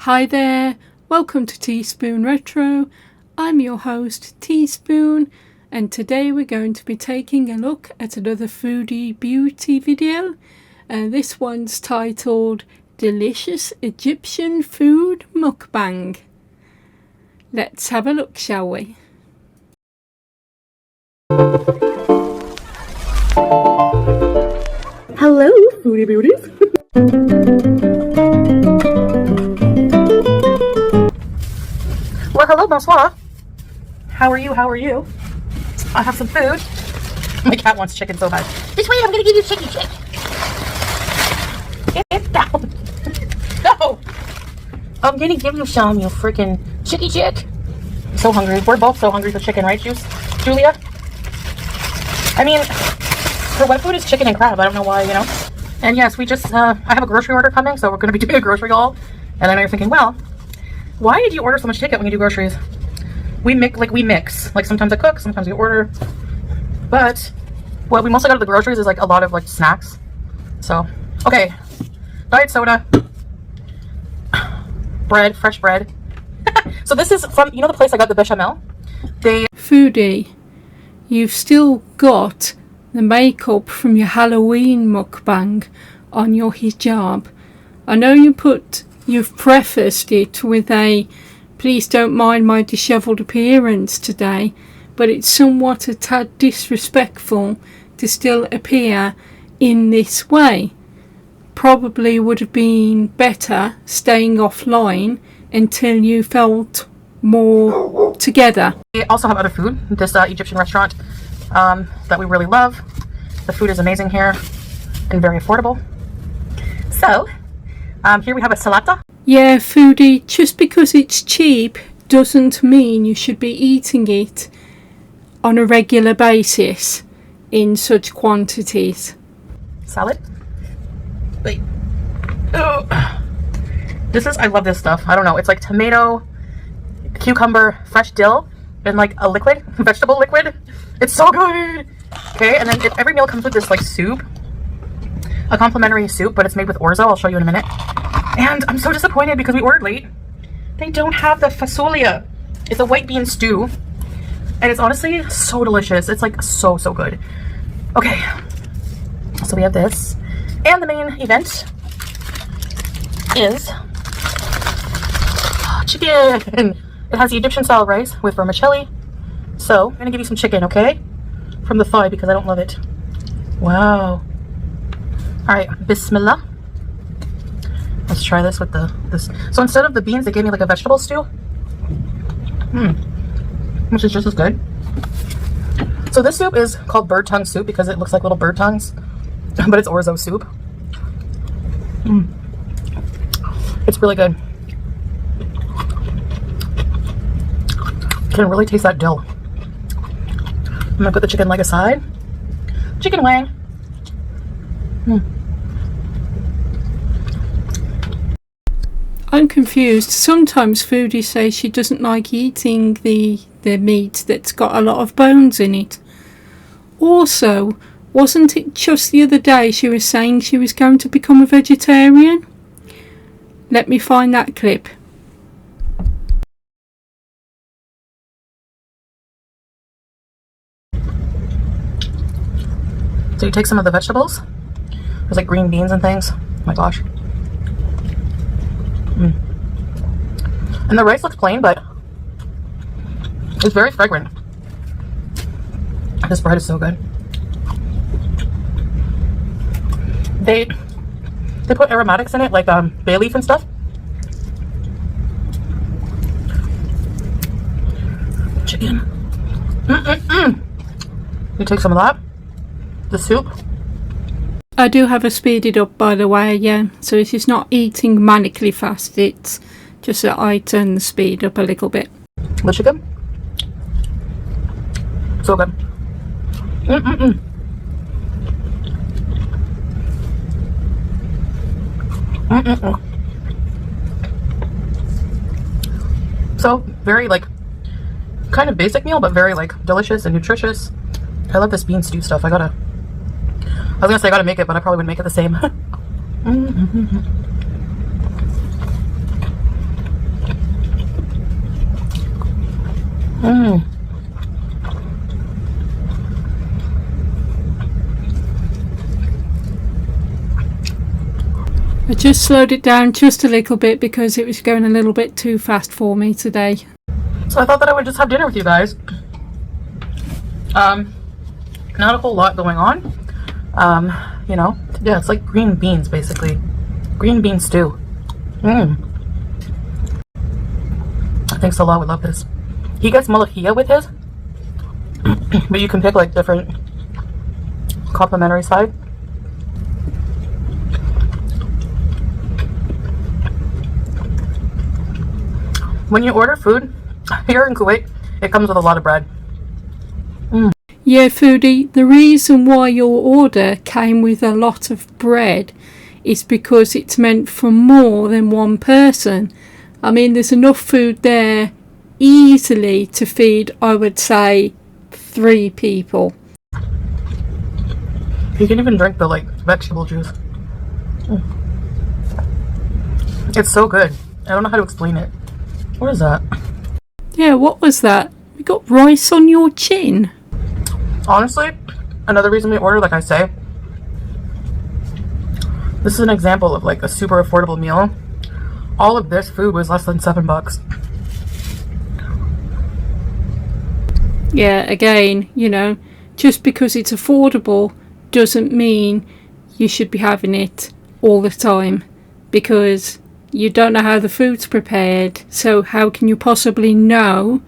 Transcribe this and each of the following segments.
Hi there, welcome to Teaspoon Retro. I'm your host Teaspoon, and today we're going to be taking a look at another foodie beauty video. This one's titled Delicious Egyptian Food Mukbang. Let's have a look, shall we? Hello, foodie beauties. Well, hello, bonsoir. How are you? How are you? I have some food. My cat wants chicken so bad. This way, I'm gonna give you chicken chick. Get down. No. I'm gonna give you some, you freaking chicky chick. I'm so hungry. We're both so hungry for chicken, right, Julia? I mean, her wet food is chicken and crab. I don't know why, you know. And yes, we just, I have a grocery order coming, so we're going to be doing a grocery haul. And I know you're thinking, well, why did you order so much ticket when you do groceries? We mix. Like, sometimes I cook, sometimes we order. But what we mostly go to the groceries is, like, a lot of, like, snacks. So, okay. Diet soda. Bread, fresh bread. So this is from, you know the place I got the bechamel? Foodie, you've still got the makeup from your Halloween mukbang on your hijab. I know you've prefaced it with a please don't mind my dishevelled appearance today, but it's somewhat a tad disrespectful to still appear in this way. Probably would have been better staying offline until you felt more together. We also have other food. This Egyptian restaurant that we really love. The food is amazing here and very affordable. So here we have a salata. Yeah, foodie, just because it's cheap doesn't mean you should be eating it on a regular basis in such quantities. Salad. Wait. Oh. I love this stuff. I don't know. It's like tomato, cucumber, fresh dill, and like a liquid, vegetable liquid. It's so good. Okay, and then every meal comes with this like soup, a complimentary soup, but it's made with orzo. I'll show you in a minute. And I'm so disappointed because we ordered late. They don't have the fasolia. It's a white bean stew, and it's honestly so delicious. It's like so good. Okay, so we have this, and the main event is chicken. It has the Egyptian style rice with vermicelli. So I'm gonna give you some chicken, okay? From the thigh because I don't love it. Wow. All right, bismillah. Let's try this with this. So instead of the beans, they gave me like a vegetable stew. Which is just as good. So this soup is called bird tongue soup because it looks like little bird tongues, but it's orzo soup. It's really good. You can really taste that dill. I'm gonna put the chicken leg aside. Chicken wing. I'm confused. Sometimes foodies say she doesn't like eating the meat that's got a lot of bones in it. Also, wasn't it just the other day she was saying she was going to become a vegetarian? Let me find that clip. So you take some of the vegetables. There's like green beans and things. Oh my gosh. And the rice looks plain, but it's very fragrant. This bread is so good. They put aromatics in it, like bay leaf and stuff. Chicken. You take some of that. The soup. I do have a speeded up, by the way, yeah. So it is not eating manically fast, it's just that I turn the speed up a little bit. The chicken. So good. So very like kind of basic meal, but very like delicious and nutritious. I love this bean stew stuff. I was gonna say I gotta make it, but I probably wouldn't make it the same. Mmm. I just slowed it down just a little bit because it was going a little bit too fast for me today. So I thought that I would just have dinner with you guys. Not a whole lot going on. You know, yeah, it's like green beans basically. Green bean stew. Mmm. I think Salah would love this. He gets malakiyah with his, but you can pick like different complimentary side. When you order food here in Kuwait, it comes with a lot of bread. Mm. Yeah, Foodie, the reason why your order came with a lot of bread is because it's meant for more than one person. I mean, there's enough food there easily to feed, I would say, 3 people. You can even drink the like vegetable juice. Mm. It's so good. I don't know how to explain it. What is that? Yeah, what was that? You got rice on your chin? Honestly, another reason we ordered, like I say, this is an example of like a super affordable meal. All of this food was less than $7. Yeah, again, you know, just because it's affordable doesn't mean you should be having it all the time, because you don't know how the food's prepared, so how can you possibly know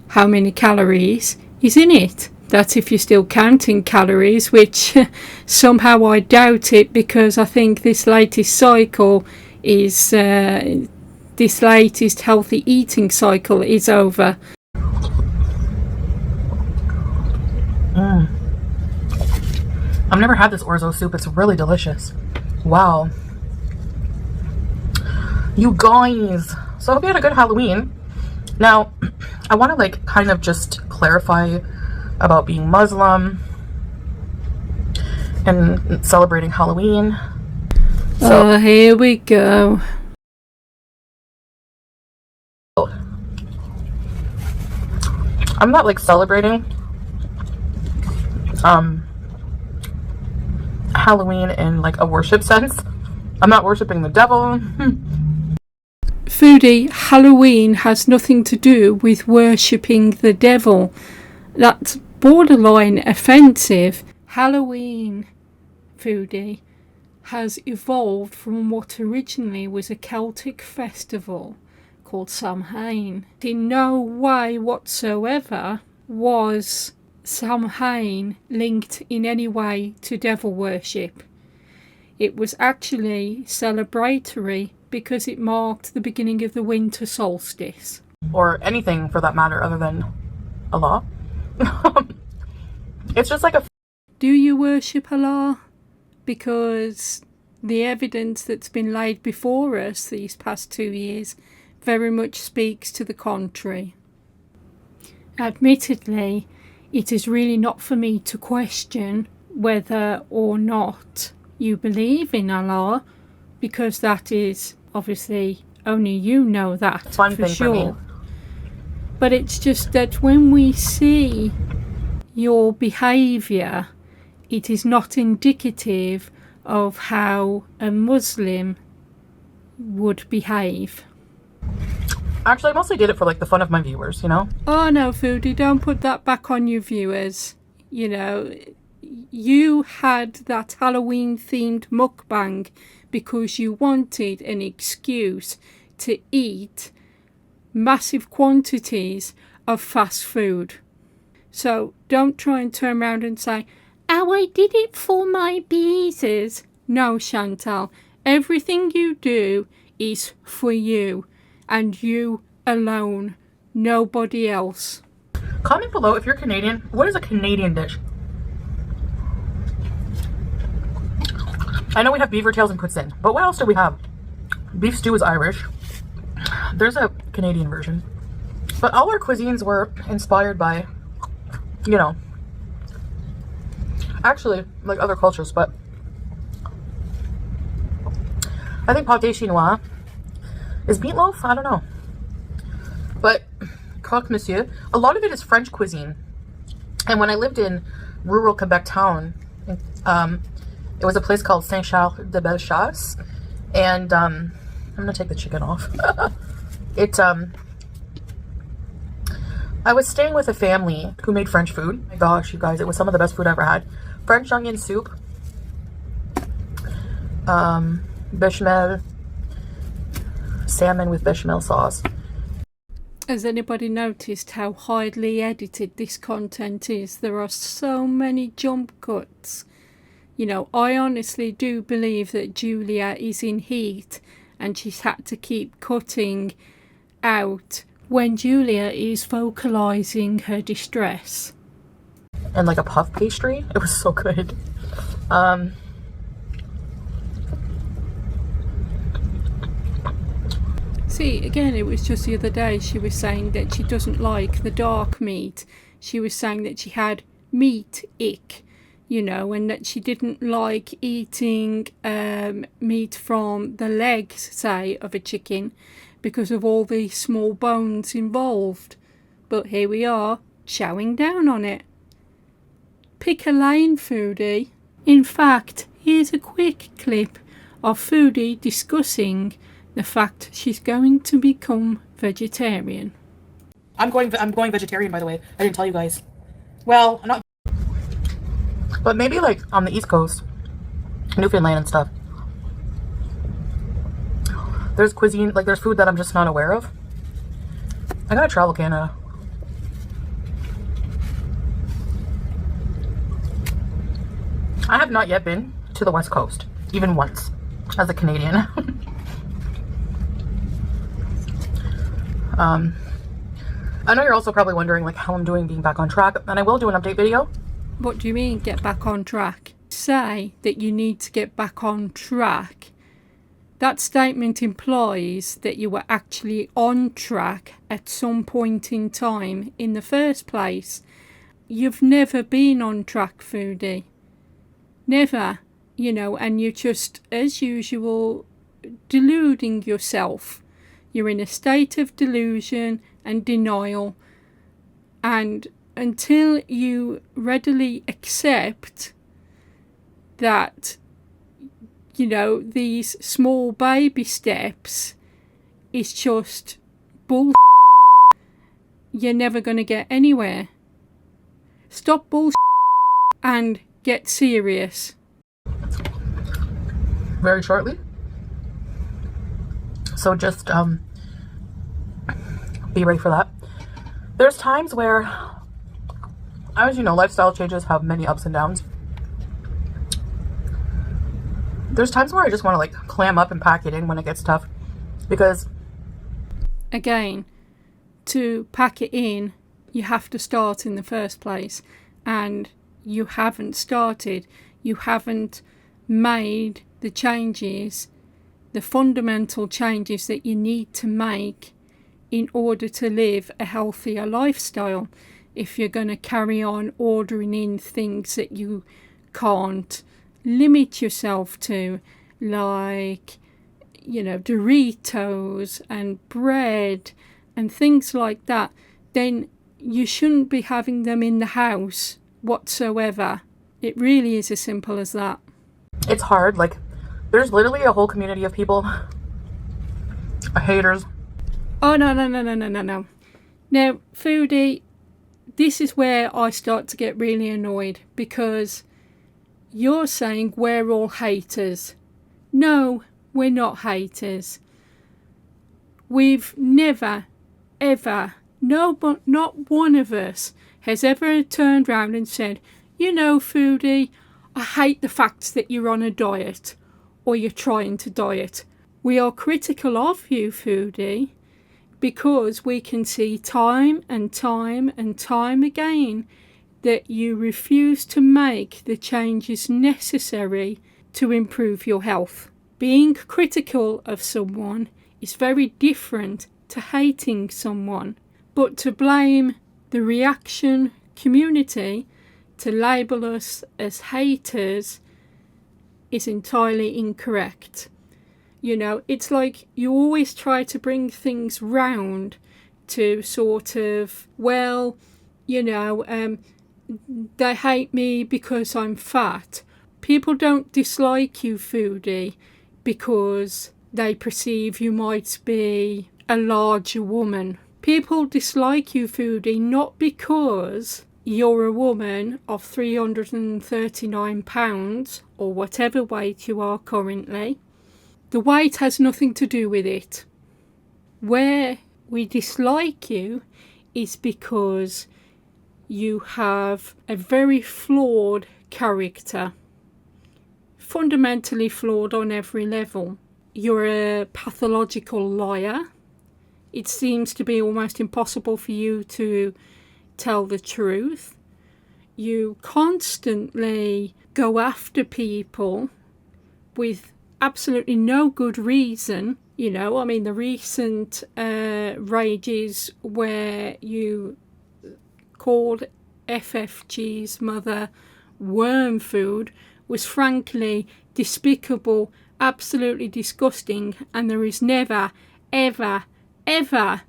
how many calories is in it? That's if you're still counting calories, which somehow I doubt it, because I think this latest cycle is, this latest healthy eating cycle is over. Mm. I've never had this orzo soup. It's really delicious. Wow. You guys. So I hope you had a good Halloween. Now, I want to like kind of just clarify about being Muslim and celebrating Halloween. So, oh, here we go. I'm not like celebrating Halloween in like a worship sense. I'm not worshiping the devil. Foodie, Halloween has nothing to do with worshipping the devil. That's borderline offensive. Halloween, Foodie, has evolved from what originally was a Celtic festival called Samhain. In no way whatsoever was Samhain linked in any way to devil worship. It was actually celebratory because it marked the beginning of the winter solstice. Or anything for that matter other than Allah. It's just like a... Do you worship Allah? Because the evidence that's been laid before us these past 2 years very much speaks to the contrary. Admittedly, it is really not for me to question whether or not you believe in Allah, because that is obviously only you know that fun for thing sure. For me. But it's just that when we see your behaviour, it is not indicative of how a Muslim would behave. Actually, I mostly did it for like the fun of my viewers, you know? Oh no, Foodie, don't put that back on your viewers. You know, you had that Halloween themed mukbang because you wanted an excuse to eat massive quantities of fast food. So don't try and turn around and say, oh, I did it for my beezers. No, Chantal, everything you do is for you and you alone, nobody else. Comment below if you're Canadian. What is a Canadian dish? I know we have beaver tails and poutine, but what else do we have? Beef stew is Irish. There's a Canadian version. But all our cuisines were inspired by, you know, actually, like other cultures, but I think pâté chinois is meatloaf? I don't know. But croque monsieur. A lot of it is French cuisine. And when I lived in rural Quebec town, it was a place called Saint-Charles-de-Bellechasse. And I'm gonna take the chicken off. I was staying with a family who made French food. Oh my gosh, you guys, it was some of the best food I ever had. French onion soup, bechamel, salmon with bechamel sauce. Has anybody noticed how highly edited this content is? There are so many jump cuts. You know, I honestly do believe that Julia is in heat and she's had to keep cutting out when Julia is vocalising her distress. And like a puff pastry. It was so good. See, again, it was just the other day she was saying that she doesn't like the dark meat. She was saying that she had meat ick, you know, and that she didn't like eating meat from the legs, say, of a chicken because of all the small bones involved. But here we are, chowing down on it. Pick a lane, Foodie. In fact, here's a quick clip of Foodie discussing the fact she's going to become vegetarian. I'm going vegetarian, by the way. I didn't tell you guys. Well, I'm not, but maybe like on the East Coast, Newfoundland and stuff. There's cuisine, like there's food that I'm just not aware of. I gotta travel Canada. I have not yet been to the West Coast, even once, as a Canadian. I know you're also probably wondering like how I'm doing being back on track, and I will do an update video. What do you mean, get back on track? Say that you need to get back on track. That statement implies that you were actually on track at some point in time in the first place. You've never been on track, Foodie. Never, you know, and you're just, as usual, deluding yourself. You're in a state of delusion and denial, and until you readily accept that, you know, these small baby steps is just bull, you're never going to get anywhere. Stop bull and get serious. Very shortly. So just be ready for that. There's times where, as you know, lifestyle changes have many ups and downs. There's times where I just want to like clam up and pack it in when it gets tough, because again, to pack it in, you have to start in the first place, and you haven't started. You haven't made the changes, the fundamental changes that you need to make in order to live a healthier lifestyle. If you're going to carry on ordering in things that you can't limit yourself to, like, you know, Doritos and bread and things like that, then you shouldn't be having them in the house whatsoever. It really is as simple as that. It's hard. Like, there's literally a whole community of people, haters. Oh, no. Now, Foodie, this is where I start to get really annoyed, because you're saying we're all haters. No, we're not haters. We've never, ever, not one of us has ever turned round and said, you know, Foodie, I hate the fact that you're on a diet or you're trying to diet. We are critical of you, Foodie, because we can see time and time and time again that you refuse to make the changes necessary to improve your health. Being critical of someone is very different to hating someone, but to blame the reaction community, to label us as haters, is entirely incorrect. You know, it's like you always try to bring things round to sort of, well, you know, they hate me because I'm fat. People don't dislike you, Foodie, because they perceive you might be a larger woman. People dislike you, Foodie, not because you're a woman of 339 pounds or whatever weight you are currently. The weight has nothing to do with it. Where we dislike you is because you have a very flawed character. Fundamentally flawed on every level. You're a pathological liar. It seems to be almost impossible for you to tell the truth. You constantly go after people with absolutely no good reason. You know, I mean, the recent rages where you called FFG's mother worm food was frankly despicable, absolutely disgusting, and there is never, ever, ever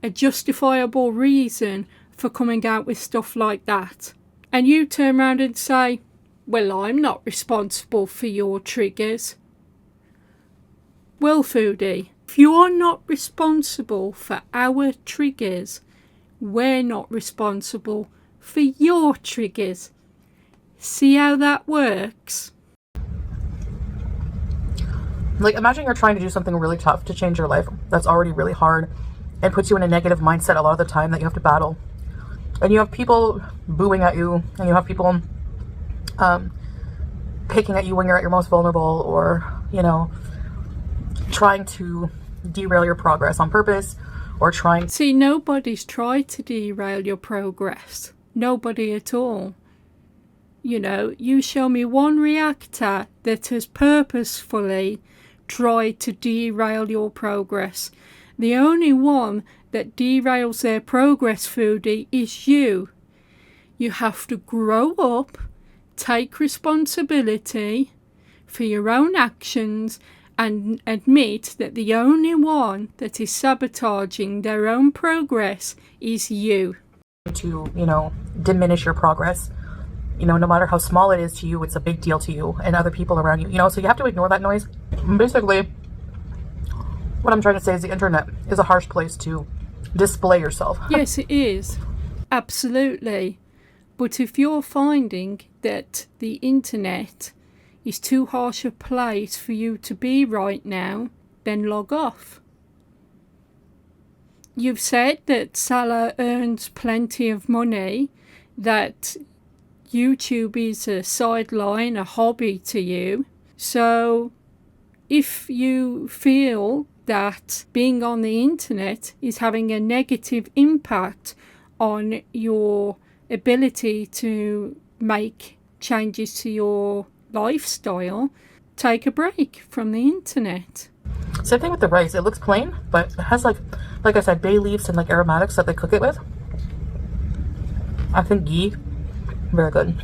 a justifiable reason for coming out with stuff like that. And you turn around and say, well, I'm not responsible for your triggers. Well, Foodie, if you're not responsible for our triggers, we're not responsible for your triggers. See how that works? Like, imagine you're trying to do something really tough to change your life that's already really hard and puts you in a negative mindset a lot of the time that you have to battle. And you have people booing at you, and you have people picking at you when you're at your most vulnerable, or, you know, trying to derail your progress on purpose, or trying... See, nobody's tried to derail your progress. Nobody at all. You know, you show me one reactor that has purposefully tried to derail your progress. The only one that derails their progress, Foodie, is you. You have to grow up, take responsibility for your own actions, and admit that the only one that is sabotaging their own progress is you. To, you know, diminish your progress. You know, no matter how small it is to you, it's a big deal to you and other people around you. You know, so you have to ignore that noise. Basically, what I'm trying to say is the internet is a harsh place to display yourself. Yes, it is. Absolutely. But if you're finding that the internet is too harsh a place for you to be right now, then log off. You've said that Salah earns plenty of money, that YouTube is a sideline, a hobby to you. So if you feel that being on the internet is having a negative impact on your ability to make changes to your lifestyle, take a break from the internet. Same thing with the rice. It looks plain, but it has like I said, bay leaves and like aromatics that they cook it with. I think ghee, very good.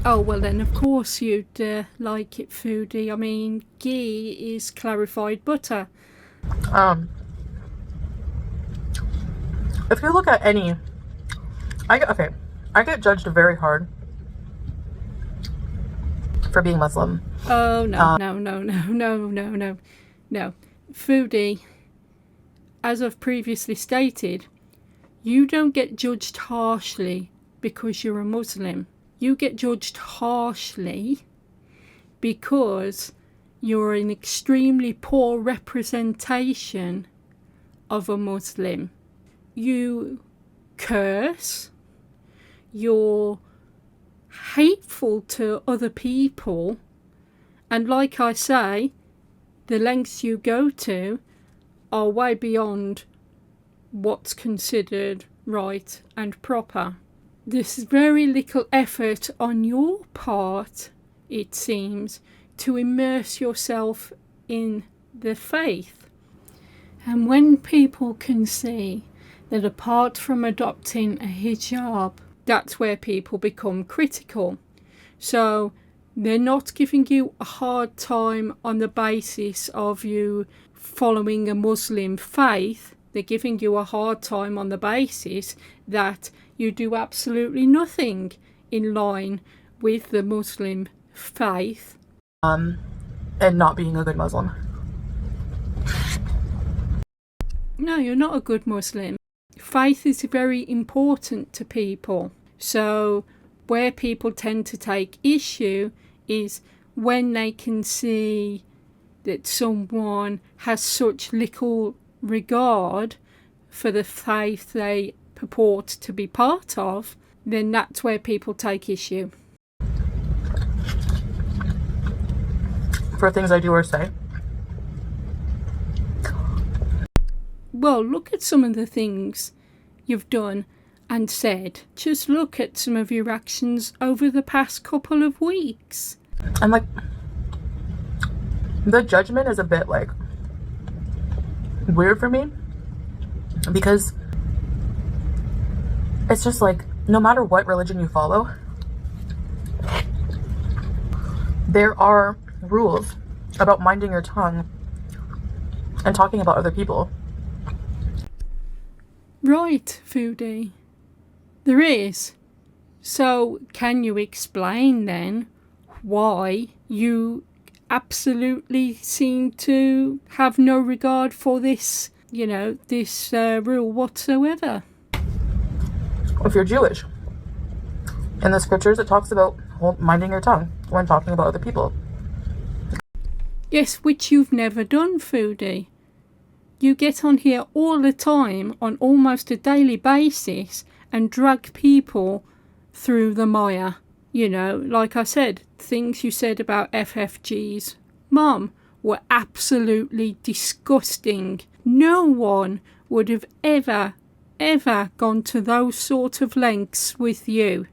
Oh, well then of course you'd like it, Foodie. I mean, ghee is clarified butter. If you look at any, I get judged very hard for being Muslim. Oh no, no. Foodie, as I've previously stated, you don't get judged harshly because you're a Muslim. You get judged harshly because you're an extremely poor representation of a Muslim. You curse, you're hateful to other people, and like I say, the lengths you go to are way beyond what's considered right and proper. There's very little effort on your part, it seems, to immerse yourself in the faith. And when people can see that apart from adopting a hijab, that's where people become critical. So they're not giving you a hard time on the basis of you following a Muslim faith. They're giving you a hard time on the basis that you do absolutely nothing in line with the Muslim faith. And not being a good Muslim. No, you're not a good Muslim. Faith is very important to people. So where people tend to take issue is when they can see that someone has such little regard for the faith they purport to be part of, then that's where people take issue. For things I do or say. Well, look at some of the things you've done and said. Just look at some of your actions over the past couple of weeks. And like, the judgment is a bit like weird for me, because it's just like, no matter what religion you follow, there are rules about minding your tongue and talking about other people. Right, Foodie. There is. So can you explain then why you absolutely seem to have no regard for this, this rule whatsoever? If you're Jewish, in the scriptures it talks about minding your tongue when talking about other people. Yes, which you've never done, Foodie. You get on here all the time on almost a daily basis and drag people through the mire. Like I said, things you said about FFG's mum were absolutely disgusting. No one would have ever gone to those sort of lengths with you.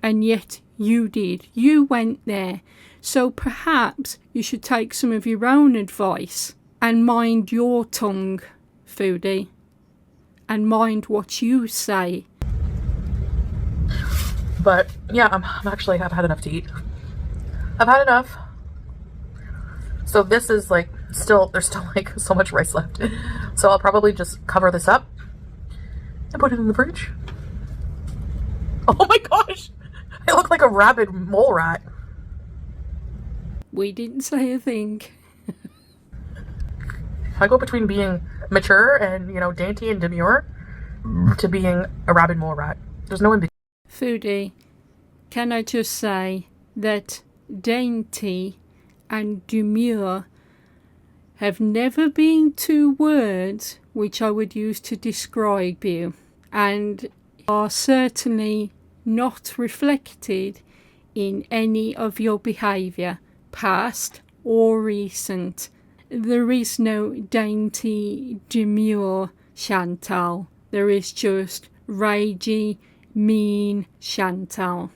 And yet you did. You went there. So perhaps you should take some of your own advice and mind your tongue, Foodie. And mind what you say. But yeah, I've had enough to eat. I've had enough. So this is like, there's still like so much rice left. So I'll probably just cover this up and put it in the fridge. Oh my gosh! I look like a rabid mole rat. We didn't say a thing. I go between being mature and, dainty and demure to being a rabid mole rat. There's no in between. Foodie, can I just say that dainty and demure have never been two words which I would use to describe you, and are certainly not reflected in any of your behaviour, past or recent. There is no dainty, demure Chantal. There is just ragey, mean Chantal.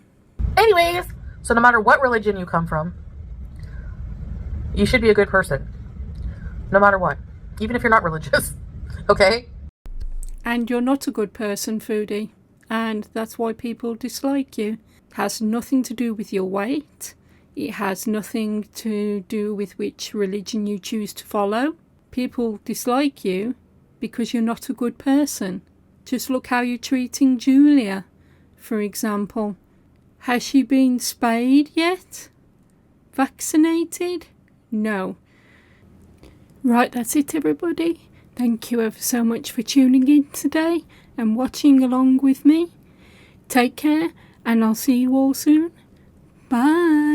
Anyways, so no matter what religion you come from, you should be a good person. No matter what. Even if you're not religious. Okay? And you're not a good person, Foodie. And that's why people dislike you. It has nothing to do with your weight. It has nothing to do with which religion you choose to follow. People dislike you because you're not a good person. Just look how you're treating Julia, for example. Has she been spayed yet? Vaccinated? No. Right, that's it, everybody. Thank you ever so much for tuning in today and watching along with me. Take care, and I'll see you all soon. Bye.